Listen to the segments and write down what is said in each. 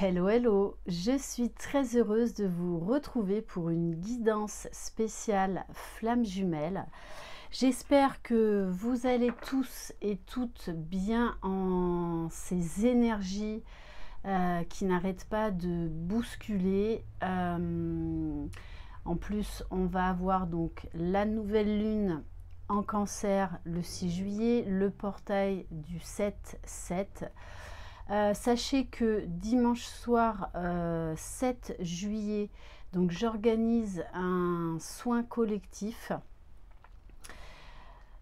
Hello, hello! Je suis très heureuse de vous retrouver pour une guidance spéciale flamme jumelle. J'espère que vous allez tous et toutes bien en ces énergies qui n'arrêtent pas de bousculer. En plus, on va avoir donc la nouvelle lune en Cancer le 6 juillet, le portail du 7-7. Sachez que dimanche soir 7 juillet, donc j'organise un soin collectif.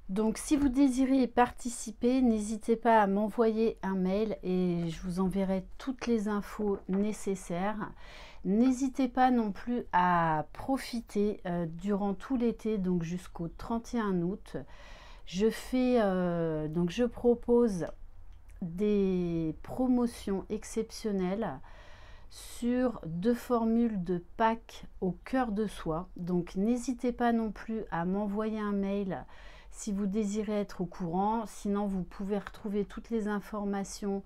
Donc si vous désirez participer, n'hésitez pas à m'envoyer un mail et je vous enverrai toutes les infos nécessaires. N'hésitez pas non plus à profiter durant tout l'été, donc jusqu'au 31 août. Je propose des promotions exceptionnelles sur 2 formules de pack au cœur de soi. Donc n'hésitez pas non plus à m'envoyer un mail si vous désirez être au courant. Sinon vous pouvez retrouver toutes les informations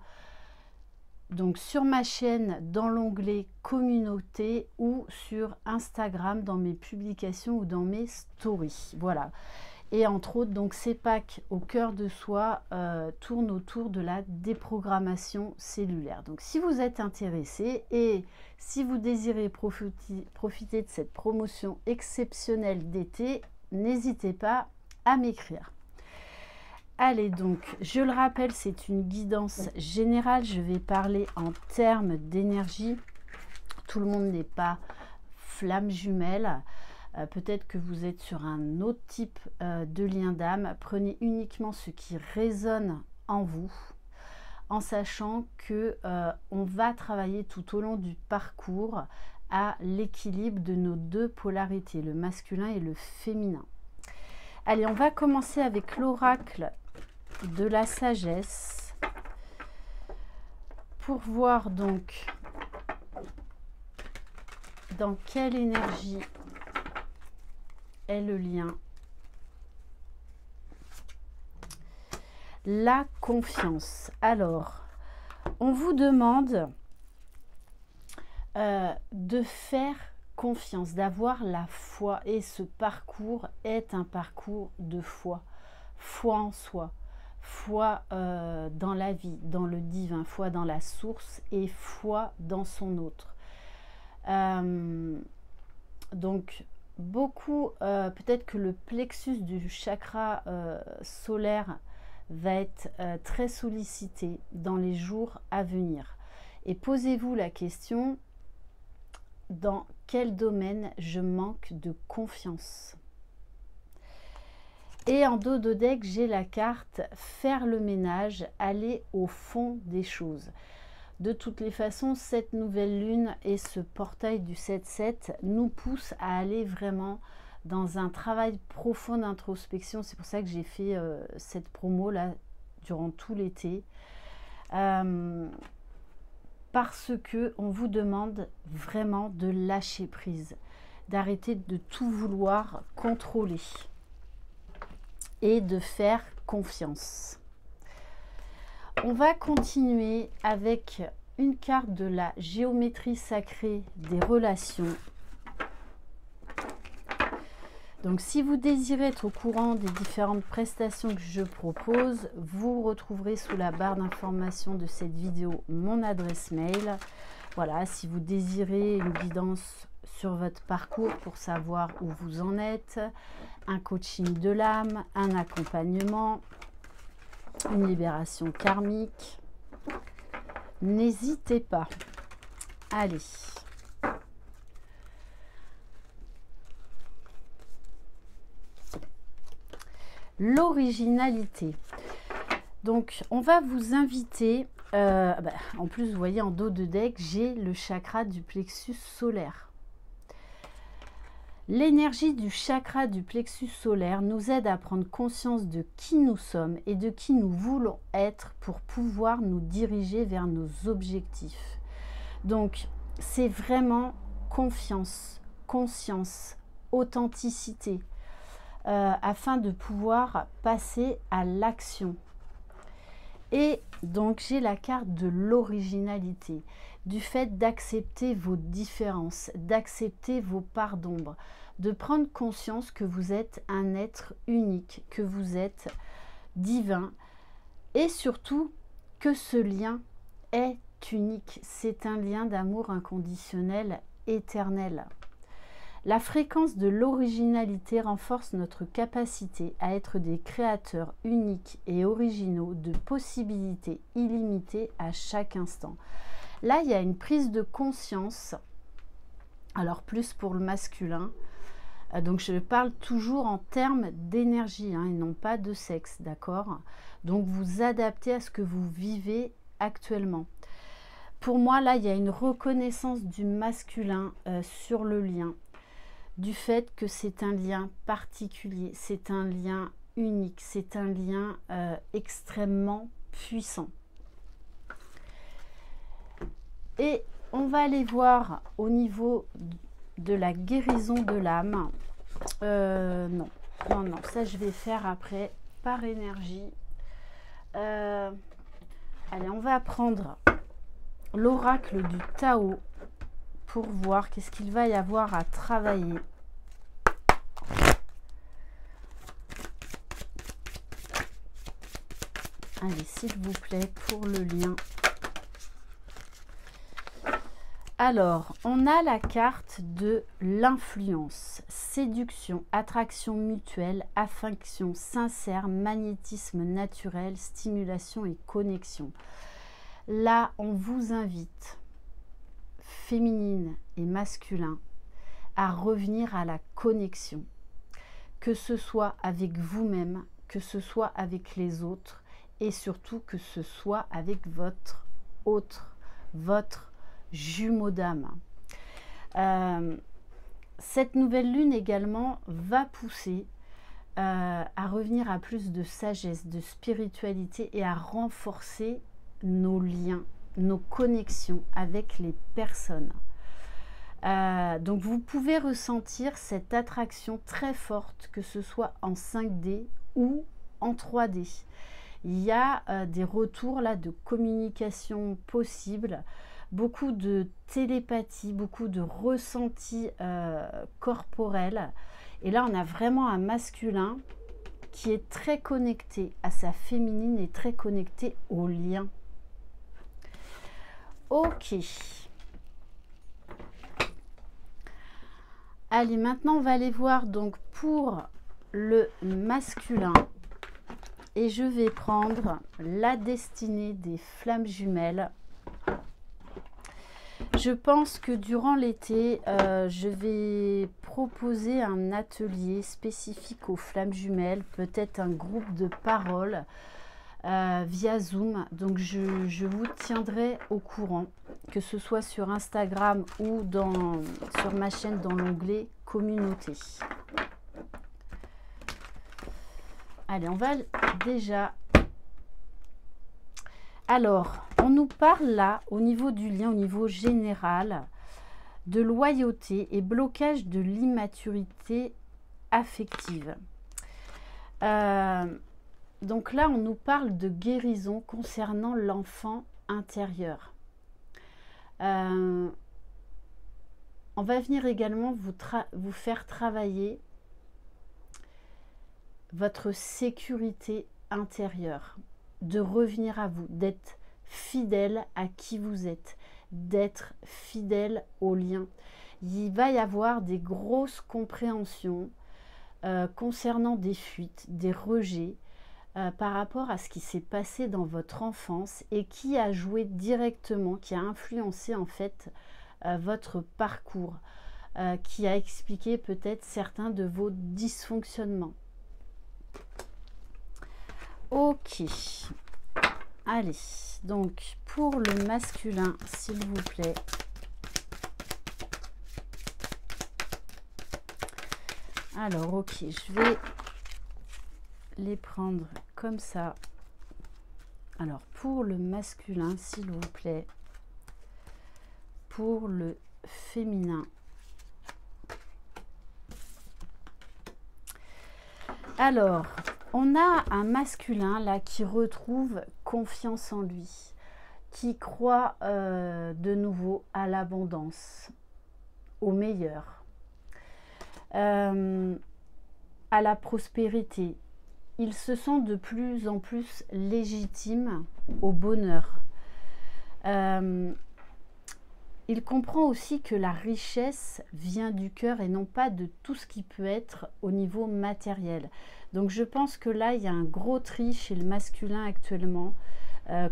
donc sur ma chaîne dans l'onglet communauté ou sur Instagram dans mes publications ou dans mes stories. Voilà. Et entre autres, donc ces packs au cœur de soi tournent autour de la déprogrammation cellulaire. Donc si vous êtes intéressé et si vous désirez profiter de cette promotion exceptionnelle d'été, n'hésitez pas à m'écrire. Allez, donc je le rappelle, c'est une guidance générale. Je vais parler en termes d'énergie. Tout le monde n'est pas flamme jumelle. Peut-être que vous êtes sur un autre type de lien d'âme. Prenez uniquement ce qui résonne en vous, en sachant que on va travailler tout au long du parcours à l'équilibre de nos 2 polarités, le masculin et le féminin. Allez, on va commencer avec l'oracle de la sagesse pour voir donc dans quelle énergie est le lien. La confiance. Alors, on vous demande de faire confiance, d'avoir la foi. Et ce parcours est un parcours de foi. Foi en soi, foi dans la vie, dans le divin, foi dans la source et foi dans son autre. Donc, beaucoup, peut-être que le plexus du chakra solaire va être très sollicité dans les jours à venir. Et posez-vous la question, dans quel domaine je manque de confiance? Et en dos de deck, j'ai la carte faire le ménage, aller au fond des choses. De toutes les façons, cette nouvelle lune et ce portail du 7-7 nous poussent à aller vraiment dans un travail profond d'introspection. C'est pour ça que j'ai fait cette promo là durant tout l'été. Parce que on vous demande vraiment de lâcher prise, d'arrêter de tout vouloir contrôler et de faire confiance. On va continuer avec une carte de la géométrie sacrée des relations. Donc si vous désirez être au courant des différentes prestations que je propose, vous retrouverez sous la barre d'information de cette vidéo mon adresse mail. Voilà, si vous désirez une guidance sur votre parcours pour savoir où vous en êtes, un coaching de l'âme, un accompagnement, une libération karmique, n'hésitez pas. Allez. L'originalité. Donc, on va vous inviter, en plus, vous voyez, en dos de deck, j'ai le chakra du plexus solaire. L'énergie du chakra du plexus solaire nous aide à prendre conscience de qui nous sommes et de qui nous voulons être pour pouvoir nous diriger vers nos objectifs. Donc, c'est vraiment confiance, conscience, authenticité, afin de pouvoir passer à l'action. Et donc, j'ai la carte de l'originalité, du fait d'accepter vos différences, d'accepter vos parts d'ombre, de prendre conscience que vous êtes un être unique, que vous êtes divin, et surtout que ce lien est unique. C'est un lien d'amour inconditionnel, éternel. La fréquence de l'originalité renforce notre capacité à être des créateurs uniques et originaux de possibilités illimitées à chaque instant. Là, il y a une prise de conscience, alors plus pour le masculin, donc je parle toujours en termes d'énergie, hein, et non pas de sexe, d'accord? Donc vous adaptez à ce que vous vivez actuellement. Pour moi, là, il y a une reconnaissance du masculin sur le lien, du fait que c'est un lien particulier, c'est un lien unique, c'est un lien extrêmement puissant. Et on va aller voir au niveau de la guérison de l'âme. Non, ça je vais faire après par énergie. Allez, on va prendre l'oracle du Tao pour voir qu'est-ce qu'il va y avoir à travailler. Allez, s'il vous plaît, pour le lien. Alors, on a la carte de l'influence, séduction, attraction mutuelle, affection sincère, magnétisme naturel, stimulation et connexion. Là, on vous invite, féminine et masculin, à revenir à la connexion, que ce soit avec vous-même, que ce soit avec les autres, et surtout que ce soit avec votre autre, votre jumeau d'âme. Cette nouvelle lune également va pousser à revenir à plus de sagesse, de spiritualité et à renforcer nos liens, nos connexions avec les personnes. Donc vous pouvez ressentir cette attraction très forte, que ce soit en 5D ou en 3D. Il y a des retours là de communication possible, beaucoup de télépathie, beaucoup de ressentis corporels. Et là, on a vraiment un masculin qui est très connecté à sa féminine et très connecté au lien. Ok. Allez, maintenant, on va aller voir donc pour le masculin. Et je vais prendre la destinée des flammes jumelles. Je pense que durant l'été, je vais proposer un atelier spécifique aux flammes jumelles, peut-être un groupe de parole via Zoom. Donc, je vous tiendrai au courant, que ce soit sur Instagram ou sur ma chaîne dans l'onglet communauté. Allez, on va déjà... Alors, on nous parle là, au niveau du lien, au niveau général, de loyauté et blocage de l'immaturité affective. Donc là, on nous parle de guérison concernant l'enfant intérieur. On va venir également vous faire travailler votre sécurité intérieure, de revenir à vous, d'être fidèle à qui vous êtes, d'être fidèle au lien. Il va y avoir des grosses compréhensions concernant des fuites, des rejets par rapport à ce qui s'est passé dans votre enfance et qui a joué directement, qui a influencé en fait votre parcours, qui a expliqué peut-être certains de vos dysfonctionnements. Ok, allez, donc pour le masculin, s'il vous plaît. Alors, ok, je vais les prendre comme ça. Alors, pour le masculin, s'il vous plaît. Pour le féminin. Alors, on a un masculin là qui retrouve confiance en lui, qui croit de nouveau à l'abondance, au meilleur, à la prospérité. Il se sent de plus en plus légitime au bonheur. Il comprend aussi que la richesse vient du cœur et non pas de tout ce qui peut être au niveau matériel. Donc je pense que là, il y a un gros tri chez le masculin actuellement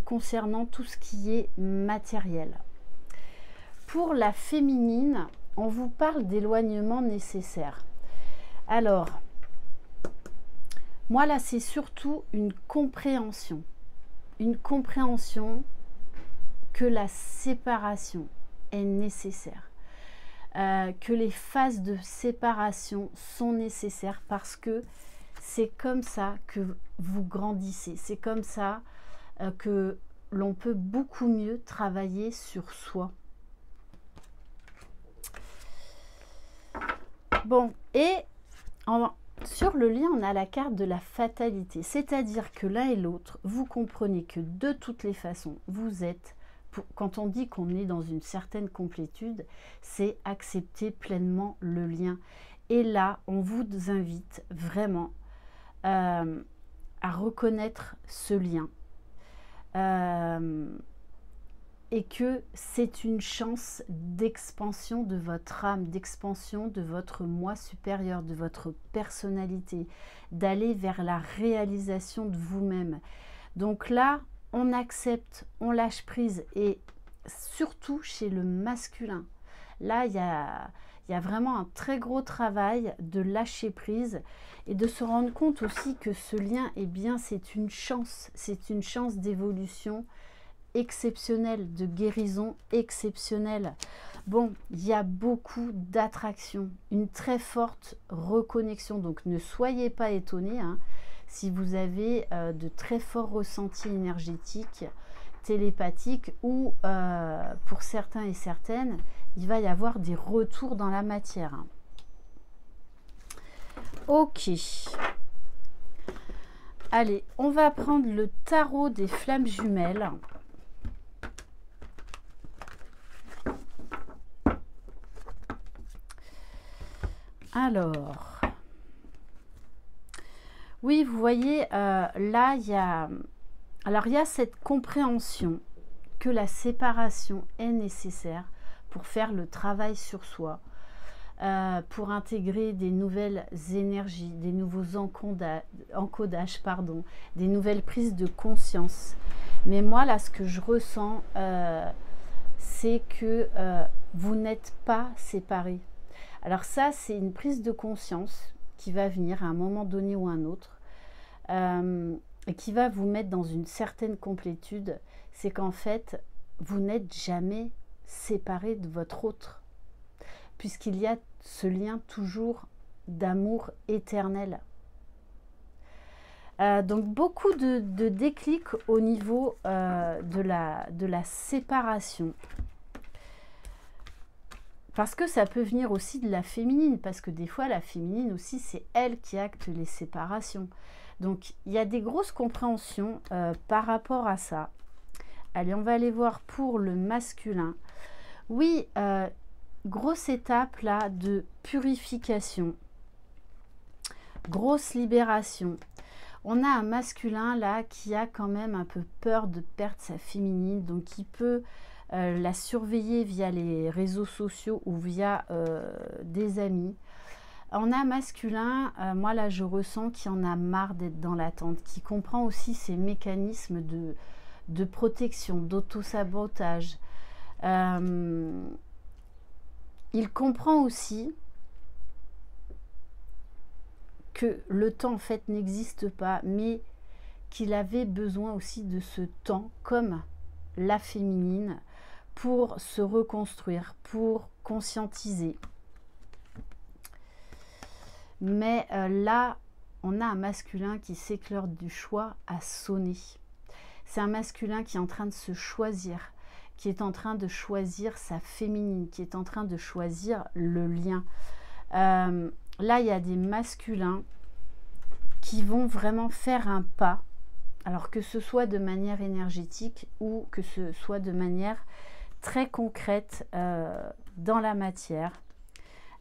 concernant tout ce qui est matériel. Pour la féminine, on vous parle d'éloignement nécessaire. Alors, moi là, c'est surtout une compréhension que la séparation est nécessaire, que les phases de séparation sont nécessaires parce que c'est comme ça que vous grandissez, c'est comme ça que l'on peut beaucoup mieux travailler sur soi. Bon, et sur le lien, on a la carte de la fatalité, c'est-à-dire que l'un et l'autre, vous comprenez que de toutes les façons, vous êtes, quand on dit qu'on est dans une certaine complétude, c'est accepter pleinement le lien. Et là, on vous invite vraiment à reconnaître ce lien. Et que c'est une chance d'expansion de votre âme, d'expansion de votre moi supérieur, de votre personnalité, d'aller vers la réalisation de vous-même. Donc là, on accepte, on lâche prise, et surtout chez le masculin. Là, il y a vraiment un très gros travail de lâcher prise et de se rendre compte aussi que ce lien, eh bien, c'est une chance d'évolution exceptionnelle, de guérison exceptionnelle. Bon, il y a beaucoup d'attraction, une très forte reconnexion, donc ne soyez pas étonnés hein, si vous avez de très forts ressentis énergétiques, télépathiques, ou pour certains et certaines, il va y avoir des retours dans la matière. Ok. Allez, on va prendre le tarot des flammes jumelles. Alors, oui, vous voyez, là, il y a cette compréhension que la séparation est nécessaire pour faire le travail sur soi, pour intégrer des nouvelles énergies, des nouveaux encodages, pardon, des nouvelles prises de conscience. Mais moi, là, ce que je ressens, c'est que vous n'êtes pas séparés. Alors ça, c'est une prise de conscience qui va venir à un moment donné ou un autre, et qui va vous mettre dans une certaine complétude. C'est qu'en fait, vous n'êtes jamais séparés de votre autre, puisqu'il y a ce lien toujours d'amour éternel. Donc beaucoup de déclics au niveau de la séparation. Parce que ça peut venir aussi de la féminine, parce que des fois la féminine aussi, c'est elle qui acte les séparations. Donc il y a des grosses compréhensions par rapport à ça. Allez, on va aller voir pour le masculin. Oui, grosse étape là de purification, grosse libération. On a un masculin là qui a quand même un peu peur de perdre sa féminine, donc qui peut la surveiller via les réseaux sociaux ou via des amis. On a un masculin, moi là je ressens qu'il en a marre d'être dans l'attente, qui comprend aussi ces mécanismes de protection, d'auto-sabotage. Il comprend aussi que le temps en fait n'existe pas, mais qu'il avait besoin aussi de ce temps comme la féminine pour se reconstruire, pour conscientiser. Mais là, on a un masculin qui sait que l'heure du choix a sonné. C'est un masculin qui est en train de se choisir, qui est en train de choisir sa féminine, qui est en train de choisir le lien. Là, il y a des masculins qui vont vraiment faire un pas Alors que ce soit de manière énergétique ou que ce soit de manière très concrète dans la matière.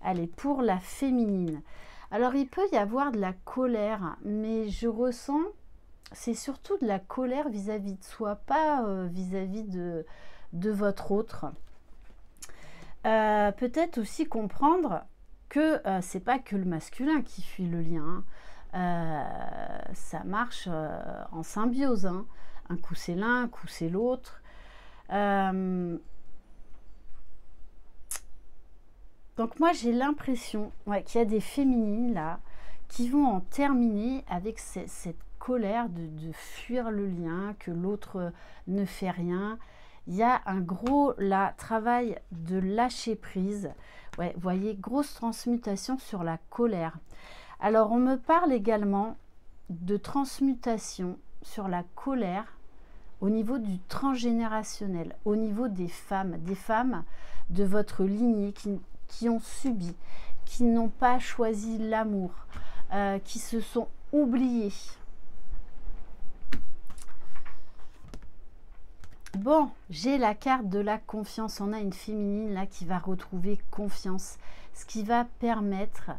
Allez, pour la féminine. Alors, il peut y avoir de la colère, mais je ressens, c'est surtout de la colère vis-à-vis de soi, pas vis-à-vis de votre autre. Peut-être aussi comprendre que c'est pas que le masculin qui fuit le lien. Ça marche en symbiose. Hein. Un coup c'est l'un, un coup c'est l'autre. Donc moi j'ai l'impression qu'il y a des féminines là qui vont en terminer avec cette colère de fuir le lien, que l'autre ne fait rien. Il y a un gros là, travail de lâcher prise. Ouais, vous voyez, grosse transmutation sur la colère. Alors on me parle également de transmutation sur la colère au niveau du transgénérationnel, au niveau des femmes de votre lignée qui ont subi, qui n'ont pas choisi l'amour, qui se sont oubliées. Bon, j'ai la carte de la confiance. On a une féminine là qui va retrouver confiance, ce qui va permettre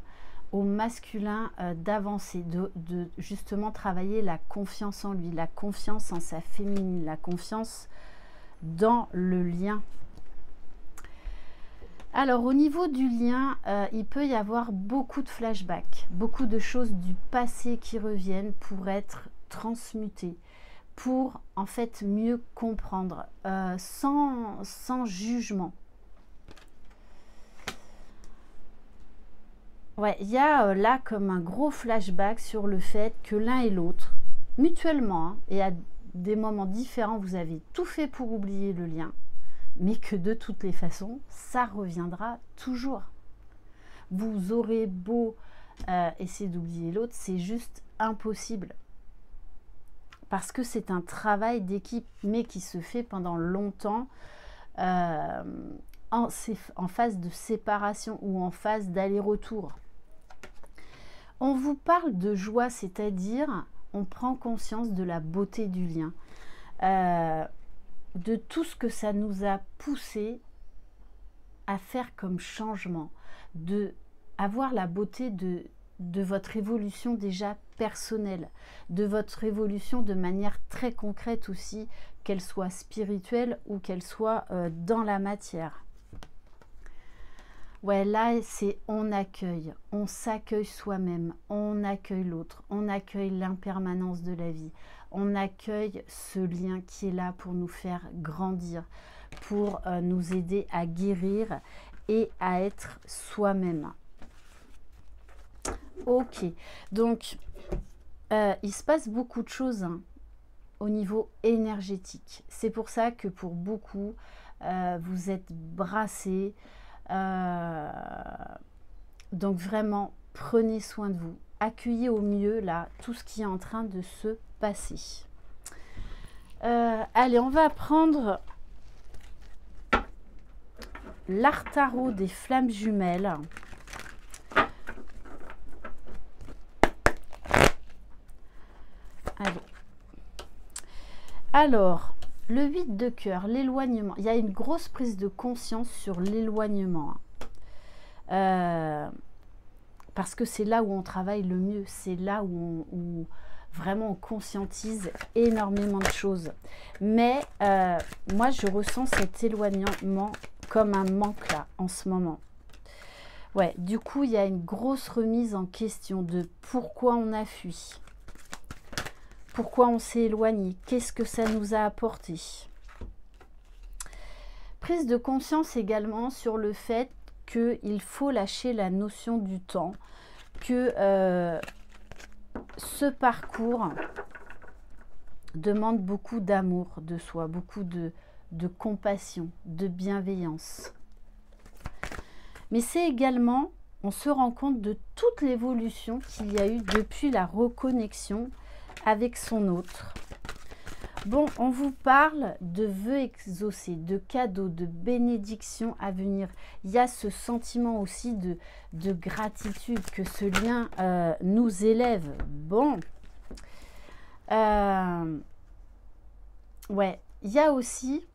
au masculin d'avancer, de justement travailler la confiance en lui, la confiance en sa féminine, la confiance dans le lien. Alors au niveau du lien, il peut y avoir beaucoup de flashbacks, beaucoup de choses du passé qui reviennent pour être transmutées, pour en fait mieux comprendre, sans jugement. Ouais, il y a là comme un gros flashback sur le fait que l'un et l'autre, mutuellement, hein, et à des moments différents, vous avez tout fait pour oublier le lien, mais que de toutes les façons, ça reviendra toujours. Vous aurez beau essayer d'oublier l'autre, c'est juste impossible. Parce que c'est un travail d'équipe, mais qui se fait pendant longtemps, en phase de séparation ou en phase d'aller-retour. On vous parle de joie, c'est-à-dire on prend conscience de la beauté du lien, de tout ce que ça nous a poussé à faire comme changement, de avoir la beauté de votre évolution déjà personnelle, de votre évolution de manière très concrète aussi, qu'elle soit spirituelle ou qu'elle soit dans la matière. Ouais, là, c'est on accueille, on s'accueille soi-même, on accueille l'autre, on accueille l'impermanence de la vie, on accueille ce lien qui est là pour nous faire grandir, pour nous aider à guérir et à être soi-même. Ok, donc il se passe beaucoup de choses au niveau énergétique. C'est pour ça que pour beaucoup, vous êtes brassés. Donc vraiment, prenez soin de vous. Accueillez au mieux là tout ce qui est en train de se passer. Allez, on va prendre l'art tarot des flammes jumelles. Allez. Alors, le 8 de cœur, l'éloignement. Il y a une grosse prise de conscience sur l'éloignement. Parce que c'est là où on travaille le mieux. C'est là où vraiment on conscientise énormément de choses. Mais moi, je ressens cet éloignement comme un manque là, en ce moment. Ouais, du coup, il y a une grosse remise en question de pourquoi on a fui. Pourquoi on s'est éloigné? Qu'est-ce que ça nous a apporté? Prise de conscience également sur le fait qu'il faut lâcher la notion du temps, que ce parcours demande beaucoup d'amour de soi, beaucoup de compassion, de bienveillance. Mais c'est également, on se rend compte de toute l'évolution qu'il y a eu depuis la reconnexion avec son autre. Bon, on vous parle de vœux exaucés, de cadeaux, de bénédictions à venir. Il y a ce sentiment aussi de gratitude, que ce lien nous élève. Bon, Ouais, il y a aussi,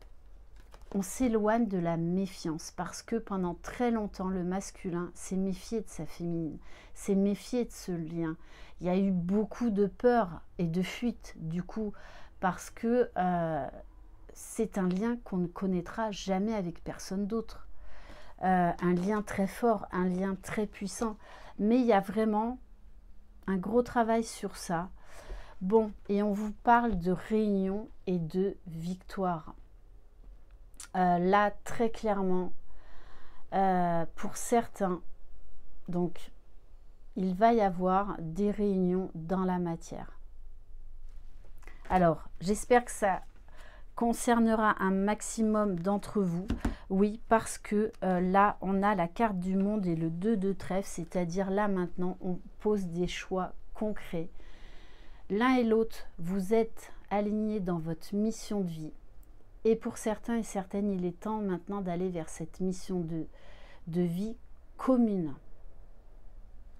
on s'éloigne de la méfiance parce que pendant très longtemps, le masculin s'est méfié de sa féminine, s'est méfié de ce lien. Il y a eu beaucoup de peur et de fuite du coup parce que c'est un lien qu'on ne connaîtra jamais avec personne d'autre. Un lien très fort, un lien très puissant. Mais il y a vraiment un gros travail sur ça. Bon, et on vous parle de réunion et de victoire. Là, très clairement, pour certains, donc, il va y avoir des réunions dans la matière. Alors, j'espère que ça concernera un maximum d'entre vous. Oui, parce que là, on a la carte du monde et le 2 de trèfle, c'est-à-dire là, maintenant, on pose des choix concrets. L'un et l'autre, vous êtes alignés dans votre mission de vie. Et pour certains et certaines, il est temps maintenant d'aller vers cette mission de vie commune.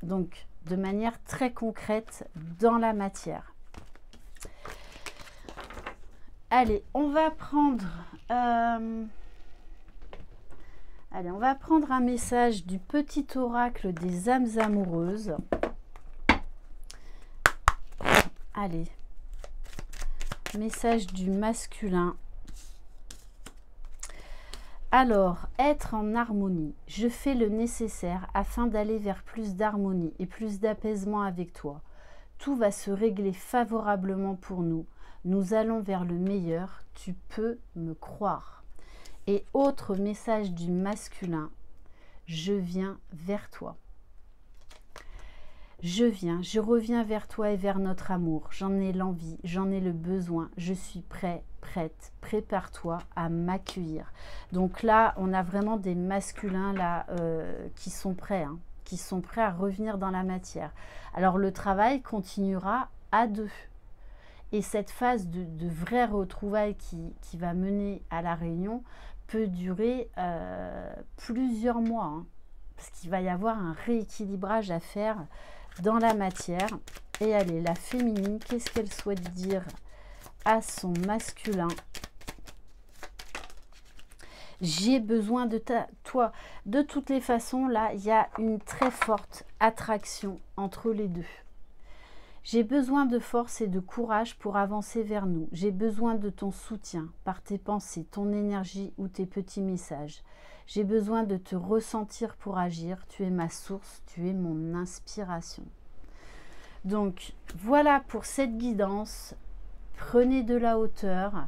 Donc, de manière très concrète dans la matière. Allez, on va prendre un message du petit oracle des âmes amoureuses. Allez, message du masculin. Alors, être en harmonie. Je fais le nécessaire afin d'aller vers plus d'harmonie et plus d'apaisement avec toi. Tout va se régler favorablement pour nous. Nous allons vers le meilleur. Tu peux me croire. Et autre message du masculin. Je viens vers toi. Je reviens vers toi et vers notre amour. J'en ai l'envie, j'en ai le besoin. Je suis prêt, prête. Prépare-toi à m'accueillir. Donc là, on a vraiment des masculins là qui sont prêts, hein, qui sont prêts à revenir dans la matière. Alors le travail continuera à deux. Et cette phase de vraie retrouvaille qui va mener à la réunion peut durer plusieurs mois, hein, parce qu'il va y avoir un rééquilibrage à faire dans la matière. Et allez, la féminine, qu'est-ce qu'elle souhaite dire à son masculin? J'ai besoin de toi. De toutes les façons, là, il y a une très forte attraction entre les deux. J'ai besoin de force et de courage pour avancer vers nous. J'ai besoin de ton soutien par tes pensées, ton énergie ou tes petits messages. J'ai besoin de te ressentir pour agir. Tu es ma source, tu es mon inspiration. Donc, voilà pour cette guidance. Prenez de la hauteur.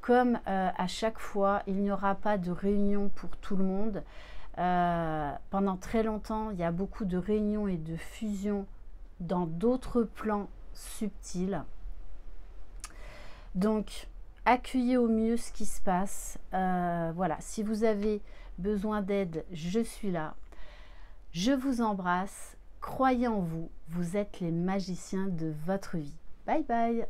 Comme à chaque fois, il n'y aura pas de réunion pour tout le monde. Pendant très longtemps, il y a beaucoup de réunions et de fusions dans d'autres plans subtils. Donc, accueillez au mieux ce qui se passe. Voilà, si vous avez besoin d'aide, je suis là. Je vous embrasse. Croyez en vous. Vous êtes les magiciens de votre vie. Bye bye.